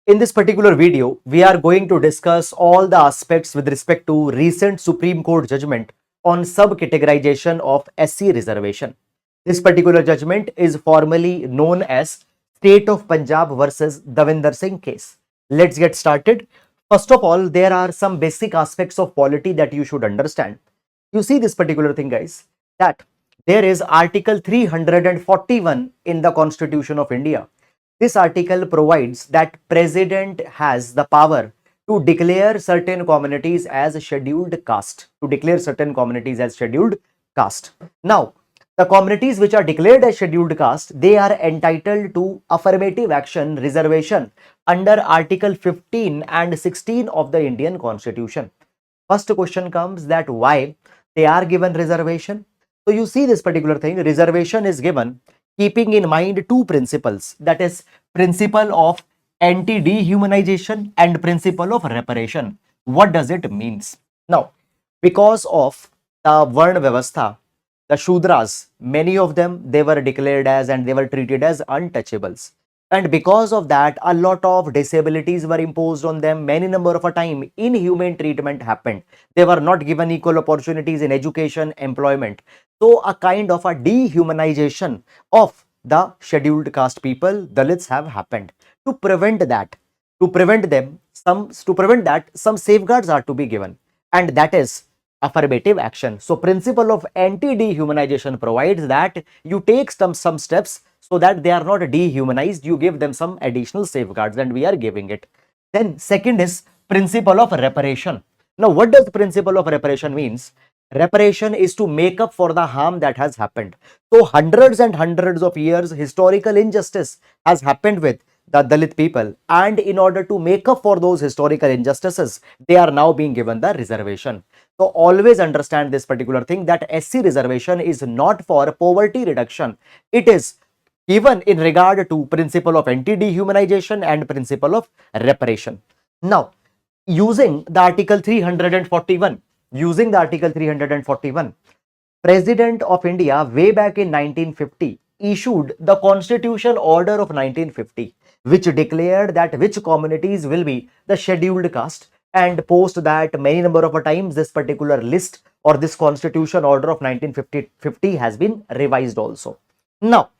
In this particular video, we are going to discuss all the aspects with respect to recent Supreme Court judgment on subcategorization of SC reservation. This particular judgment is formally known as State of Punjab versus Davinder Singh case. Let's get started. First of all, there are some basic aspects of polity that you should understand. You see this particular thing, guys, that there is Article 341 in the Constitution of India. This article provides that president has the power to declare certain communities as scheduled caste. Now, the communities which are declared as scheduled caste, they are entitled to affirmative action reservation under Article 15 and 16 of the Indian Constitution. First question comes that why they are given reservation. So you see this particular thing, reservation is given keeping in mind two principles, that is principle of anti-dehumanization and principle of reparation. What does it means? Now, because of the Varna Vyavastha, the Shudras, many of them, they were declared as and they were treated as untouchables. And because of that, a lot of disabilities were imposed on them. Many number of a time, inhumane treatment happened. They were not given equal opportunities in education, employment. So a kind of a dehumanization of the scheduled caste people, Dalits, have happened. To prevent that, some safeguards are to be given, and that is affirmative action. So principle of anti-dehumanization provides that you take some steps so that they are not dehumanized, you give them some additional safeguards, and we are giving it. Then second is principle of reparation. Now what does principle of reparation means? Reparation is to make up for the harm that has happened. So hundreds and hundreds of years historical injustice has happened with the Dalit people, and in order to make up for those historical injustices, they are now being given the reservation. So always understand this particular thing, that SC reservation is not for poverty reduction. It is given in regard to principle of anti-dehumanization and principle of reparation. Now, using the Article 341, President of India way back in 1950 issued the Constitution Order of 1950, which declared that which communities will be the scheduled caste, and post that many number of times this particular list or this Constitution Order of 1950 has been revised also. Now,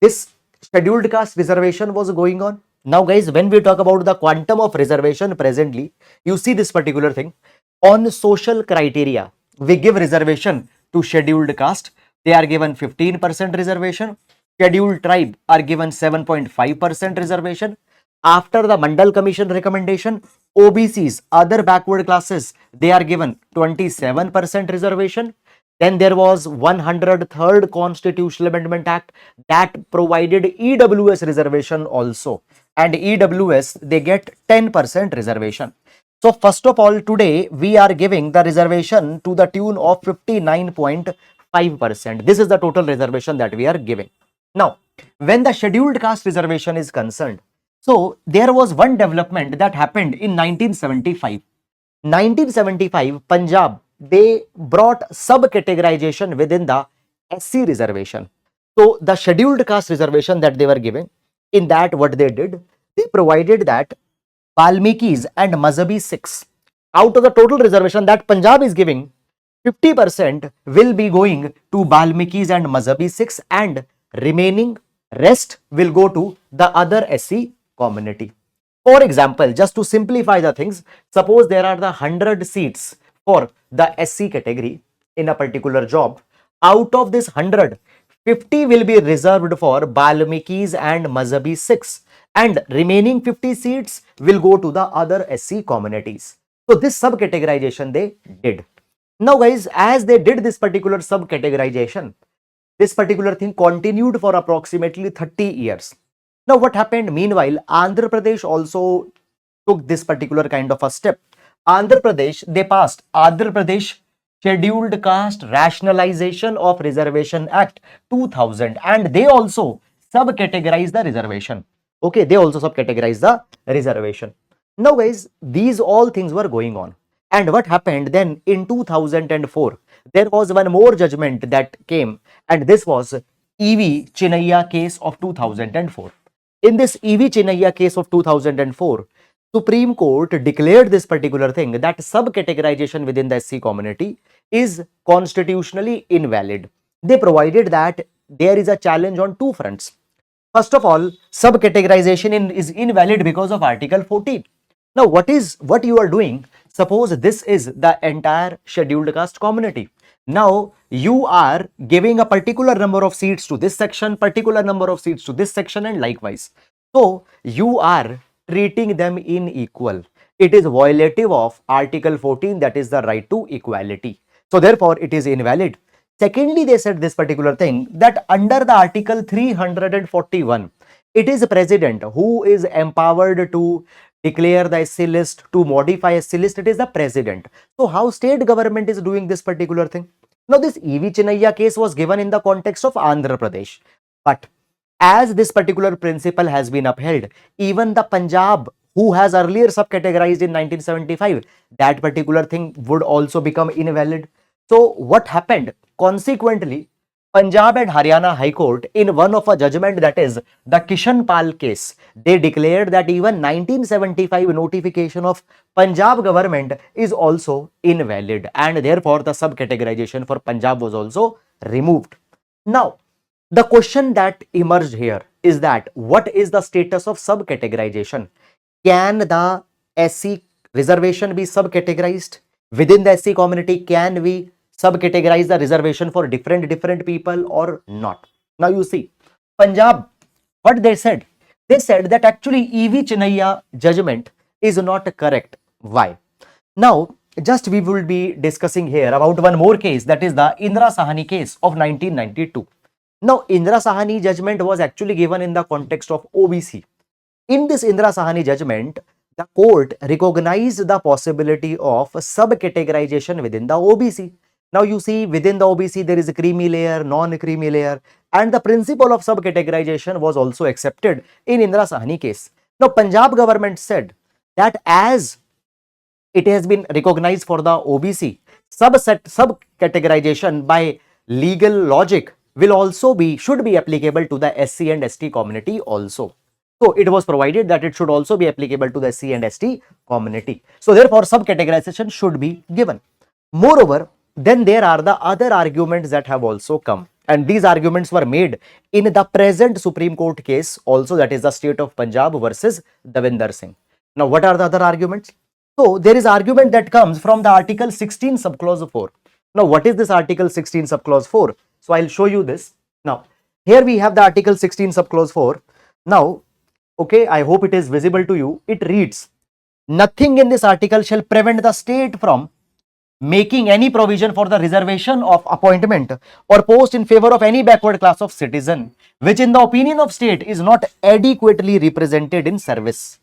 this scheduled caste reservation was going on. Now guys, when we talk about the quantum of reservation presently, you see this particular thing. On social criteria, we give reservation to scheduled caste. They are given 15% reservation. Scheduled tribe are given 7.5% reservation. After the Mandal Commission recommendation, OBCs, other backward classes, they are given 27% reservation. Then there was 103rd Constitutional Amendment Act that provided EWS reservation also. And EWS, they get 10% reservation. So first of all, today we are giving the reservation to the tune of 59.5%. This is the total reservation that we are giving. Now, when the scheduled caste reservation is concerned, so there was one development that happened in 1975. 1975, Punjab, they brought subcategorization within the SC reservation. So the scheduled caste reservation that they were giving, in that what they did, they provided that Valmikis and Mazhabi Sikhs, out of the total reservation that Punjab is giving, 50% will be going to Valmikis and Mazhabi Sikhs, and remaining rest will go to the other SC community. For example, just to simplify the things, suppose there are the 100 seats for the SC category in a particular job. Out of this 100, 50 will be reserved for Valmikis and Mazhabi Sikhs, and remaining 50 seats will go to the other SC communities. So this subcategorization they did. Now guys, as they did this particular subcategorization, this particular thing continued for approximately 30 years. Now what happened? Meanwhile, Andhra Pradesh also took this particular kind of a step. Andhra Pradesh, they passed Andhra Pradesh Scheduled Caste Rationalization of Reservation Act 2000, and they also subcategorized the reservation. Okay, they also subcategorized the reservation. Now guys, these all things were going on. And what happened then in 2004? There was one more judgment that came, and this was E.V. Chinaiya case of 2004. In this E.V. Chinnaiya case of 2004, Supreme Court declared this particular thing, that subcategorization within the SC community is constitutionally invalid. They provided that there is a challenge on two fronts. First of all, subcategorization is invalid because of Article 14. Now, what you are doing? Suppose this is the entire scheduled caste community. Now, you are giving a particular number of seats to this section, particular number of seats to this section, and likewise. So, you are treating them unequal. It is violative of Article 14, that is the right to equality. So, therefore, it is invalid. Secondly, they said this particular thing, that under the Article 341, it is President who is empowered to declare the SC list, to modify SC list. It is the President. So how state government is doing this particular thing? Now, this E.V. Chinnaiya case was given in the context of Andhra Pradesh, but as this particular principle has been upheld, even the Punjab, who has earlier subcategorized in 1975, that particular thing would also become invalid. So what happened? Consequently, Punjab and Haryana High Court, in one of a judgment, that is the Kishan Pal case, they declared that even 1975 notification of Punjab government is also invalid, and therefore the subcategorization for Punjab was also removed. Now, the question that emerged here is that what is the status of subcategorization? Can the SC reservation be subcategorized? Within the SC community, can we subcategorize the reservation for different people or not? Now you see, Punjab, what they said? They said that actually E.V. Chinnaiya judgment is not correct. Why? Now, just we will be discussing here about one more case, that is the Indra Sahani case of 1992. Now, Indra Sahani judgment was actually given in the context of OBC. In this Indra Sahani judgment, the court recognized the possibility of subcategorization within the OBC. Now, you see, within the OBC, there is a creamy layer, non-creamy layer, and the principle of subcategorization was also accepted in Indra Sahani case. Now, Punjab government said that as it has been recognized for the OBC, subcategorization by legal logic will also should be applicable to the SC and ST community also. So it was provided that it should also be applicable to the SC and ST community. So therefore, subcategorization should be given. Moreover, then there are the other arguments that have also come, and these arguments were made in the present Supreme Court case also, that is the state of Punjab versus Davinder Singh. Now, what are the other arguments? So there is argument that comes from the Article 16 subclause 4. Now, what is this Article 16 subclause 4? So I'll show you this. Now, here we have the Article 16 subclause 4. Now, okay, I hope it is visible to you. It reads, nothing in this article shall prevent the state from making any provision for the reservation of appointment or post in favor of any backward class of citizen, which in the opinion of state is not adequately represented in service.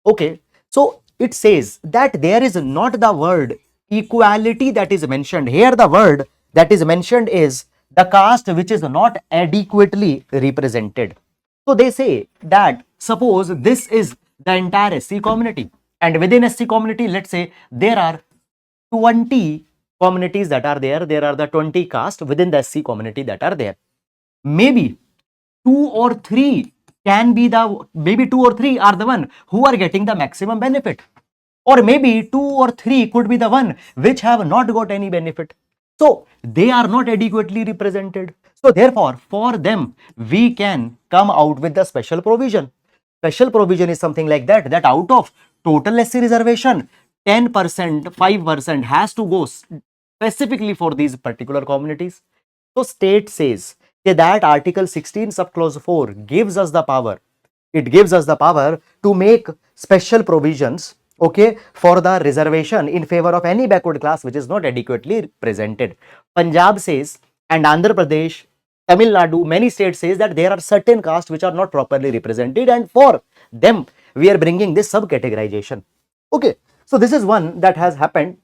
Okay, so it says that there is not the word equality that is mentioned. Here the word that is mentioned is the caste which is not adequately represented. So they say that suppose this is the entire SC community, and within SC community, let's say there are 20 communities that are there. There are the 20 caste within the SC community that are there. Maybe two or three are the one who are getting the maximum benefit, or maybe two or three could be the one which have not got any benefit. So they are not adequately represented. So therefore, for them, we can come out with the special provision. Special provision is something like that, that out of total SC reservation, 10%, 5% has to go specifically for these particular communities. So state says that Article 16 subclause 4 gives us the power. It gives us the power to make special provisions, okay, for the reservation in favor of any backward class which is not adequately represented. Punjab says, and Andhra Pradesh, Tamil Nadu, many states says that there are certain castes which are not properly represented, and for them we are bringing this subcategorization. Okay, so this is one that has happened.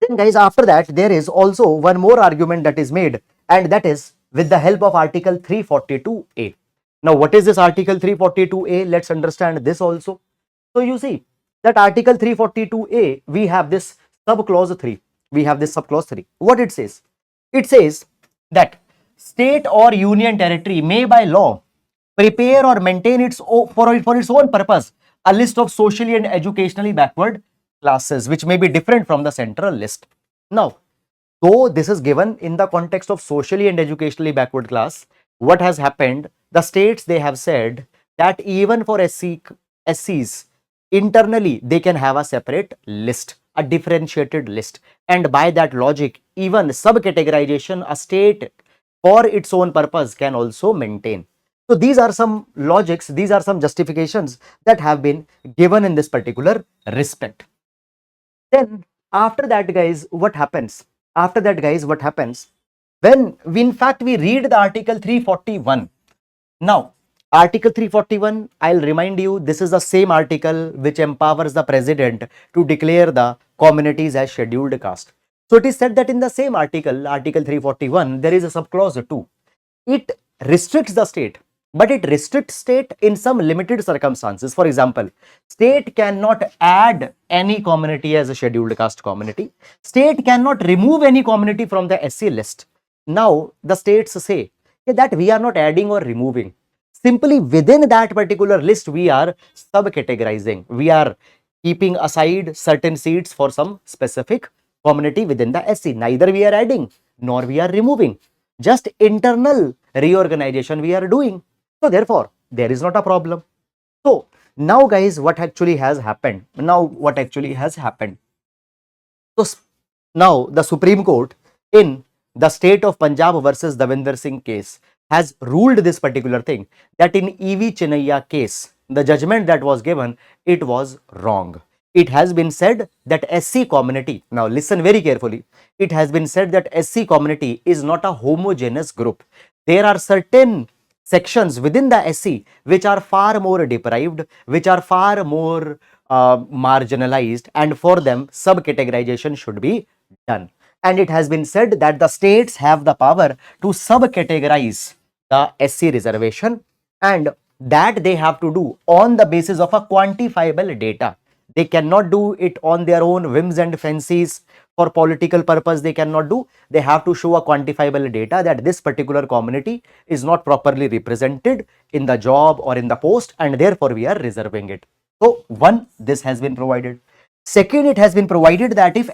Then guys, after that there is also one more argument that is made, and that is with the help of Article 342A. Now, what is this Article 342A? Let's understand this also. So you see that Article 342A, we have this subclause 3. We have this subclause 3. What it says? It says that state or union territory may by law prepare or maintain for its own purpose a list of socially and educationally backward classes, which may be different from the central list. Now, though this is given in the context of socially and educationally backward class, what has happened? The states, they have said that even for SCs, internally they can have a separate list, a differentiated list, and by that logic, even subcategorization, a state for its own purpose can also maintain. So these are some logics, these are some justifications that have been given in this particular respect. Then after that, guys, what happens? After that, guys, what happens? When we, in fact, we read the article 341. Now, article 341, I'll remind you, this is the same article which empowers the president to declare the communities as scheduled caste. So it is said that in the same article, article 341, there is a subclause 2. It restricts the state, but it restricts state in some limited circumstances. For example, state cannot add any community as a scheduled caste community. State cannot remove any community from the SC list. Now, the states say that we are not adding or removing. Simply within that particular list, we are subcategorizing. We are keeping aside certain seats for some specific community within the SC. Neither we are adding nor we are removing. Just internal reorganization we are doing. So therefore, there is not a problem. So now, guys, what actually has happened? So now the Supreme Court in the state of Punjab versus Davinder Singh case has ruled this particular thing, that in E.V. Chinaiya case, the judgment that was given, it was wrong. It has been said that SC community, now listen very carefully, it has been said that SC community is not a homogeneous group. There are certain sections within the SC which are far more deprived, which are far more marginalized, and for them subcategorization should be done. And it has been said that the states have the power to subcategorize the SC reservation, and that they have to do on the basis of a quantifiable data. They cannot do it on their own whims and fancies. For political purpose, they cannot do. They have to show a quantifiable data that this particular community is not properly represented in the job or in the post, and therefore we are reserving it. So one, this has been provided. Second, it has been provided that if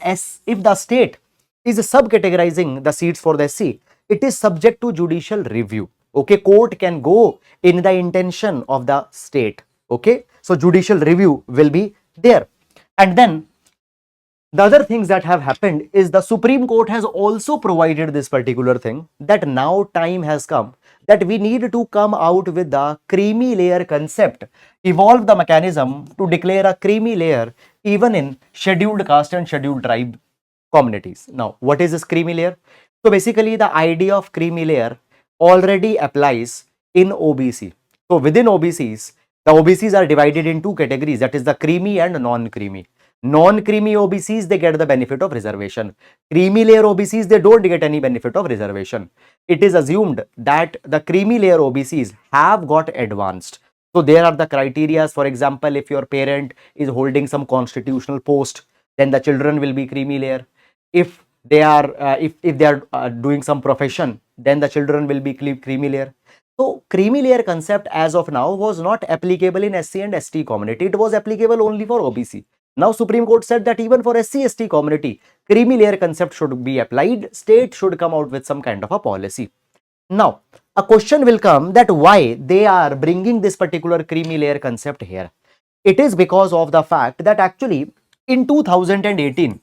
the state is subcategorizing the seats for the SC, it is subject to judicial review. Okay, court can go in the intention of the state. Okay, so judicial review will be there. And then the other things that have happened is the Supreme Court has also provided this particular thing, that now time has come that we need to come out with the creamy layer concept, evolve the mechanism to declare a creamy layer even in scheduled caste and scheduled tribe communities. Now, what is this creamy layer? So basically the idea of creamy layer already applies in OBC. So within OBCs, the OBCs are divided in two categories, that is the creamy and non-creamy. Non-creamy OBCs, they get the benefit of reservation. Creamy layer OBCs, they don't get any benefit of reservation. It is assumed that the creamy layer OBCs have got advanced. So there are the criteria. For example, if your parent is holding some constitutional post, then the children will be creamy layer. If they are if they are doing some profession, then the children will be creamy layer. So creamy layer concept as of now was not applicable in SC and ST community. It was applicable only for OBC. Now Supreme Court said that even for SC ST community, creamy layer concept should be applied. State should come out with some kind of a policy. Now a question will come that why they are bringing this particular creamy layer concept here. It is because of the fact that actually in 2018,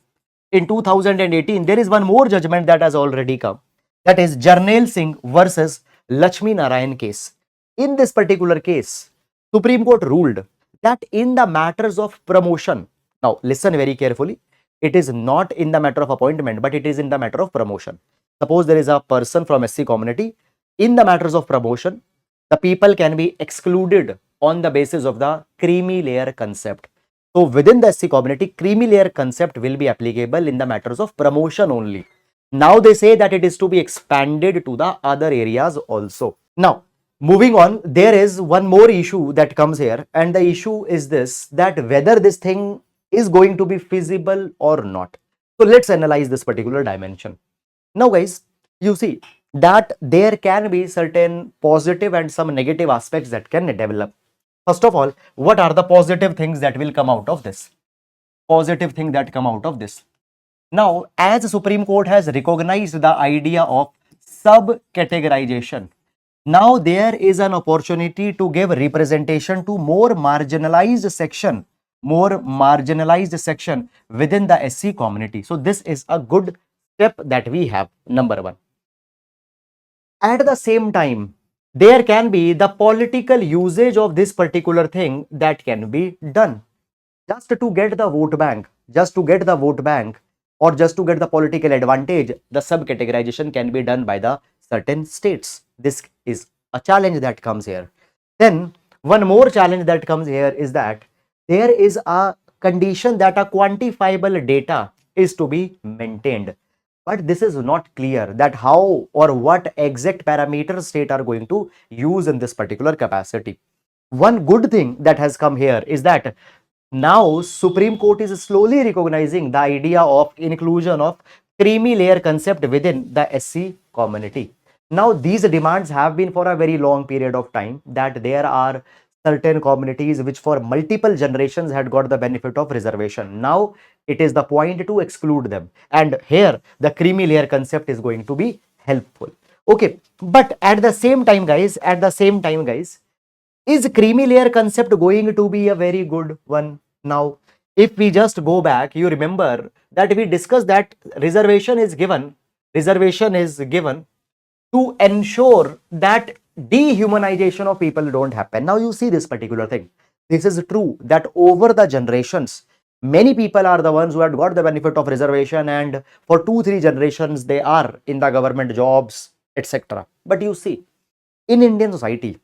there is one more judgment that has already come. That is Jarnail Singh versus Lakshmi Narayan case. In this particular case, Supreme Court ruled that in the matters of promotion, now listen very carefully, it is not in the matter of appointment, but it is in the matter of promotion. Suppose there is a person from SC community, in the matters of promotion, the people can be excluded on the basis of the creamy layer concept. So within the SC community, creamy layer concept will be applicable in the matters of promotion only. Now they say that it is to be expanded to the other areas also. Now, moving on, there is one more issue that comes here, and the issue is this, that whether this thing is going to be feasible or not. So let's analyze this particular dimension. Now guys, you see, that there can be certain positive and some negative aspects that can develop. First of all, what are the positive things that will come out of this? Positive thing that come out of this. Now, as the Supreme Court has recognized the idea of subcategorization, now there is an opportunity to give representation to more marginalized section within the SC community. So this is a good step that we have, number one. At the same time, there can be the political usage of this particular thing that can be done just to get the vote bank, or just to get the political advantage. The subcategorization can be done by the certain states. This is a challenge that comes here. Then one more challenge that comes here is that there is a condition that a quantifiable data is to be maintained, but this is not clear that how or what exact parameters state are going to use in this particular capacity. One good thing that has come here is that now Supreme Court is slowly recognizing the idea of inclusion of creamy layer concept within the SC community. Now these demands have been for a very long period of time, that there are certain communities which for multiple generations had got the benefit of reservation. Now it is the point to exclude them, and here the creamy layer concept is going to be helpful. Okay, but at the same time guys, is creamy layer concept going to be a very good one? Now, if we just go back, you remember that we discussed that reservation is given to ensure that dehumanization of people don't happen. Now you see this particular thing. This is true that over the generations, many people are the ones who had got the benefit of reservation, and for 2-3 generations they are in the government jobs, etc. But you see, in Indian society,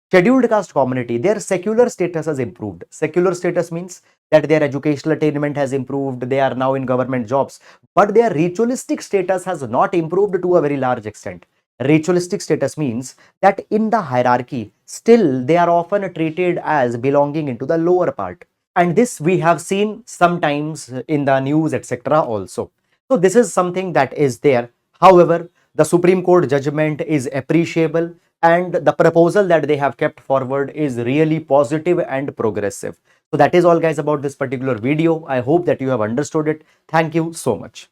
scheduled caste community, their secular status has improved. Secular status means that their educational attainment has improved, they are now in government jobs, but their ritualistic status has not improved to a very large extent. Ritualistic status means that in the hierarchy, still they are often treated as belonging into the lower part. And this we have seen sometimes in the news, etc. also. So this is something that is there. However, the Supreme Court judgment is appreciable, and the proposal that they have kept forward is really positive and progressive. So that is all guys about this particular video. I hope that you have understood it. Thank you so much.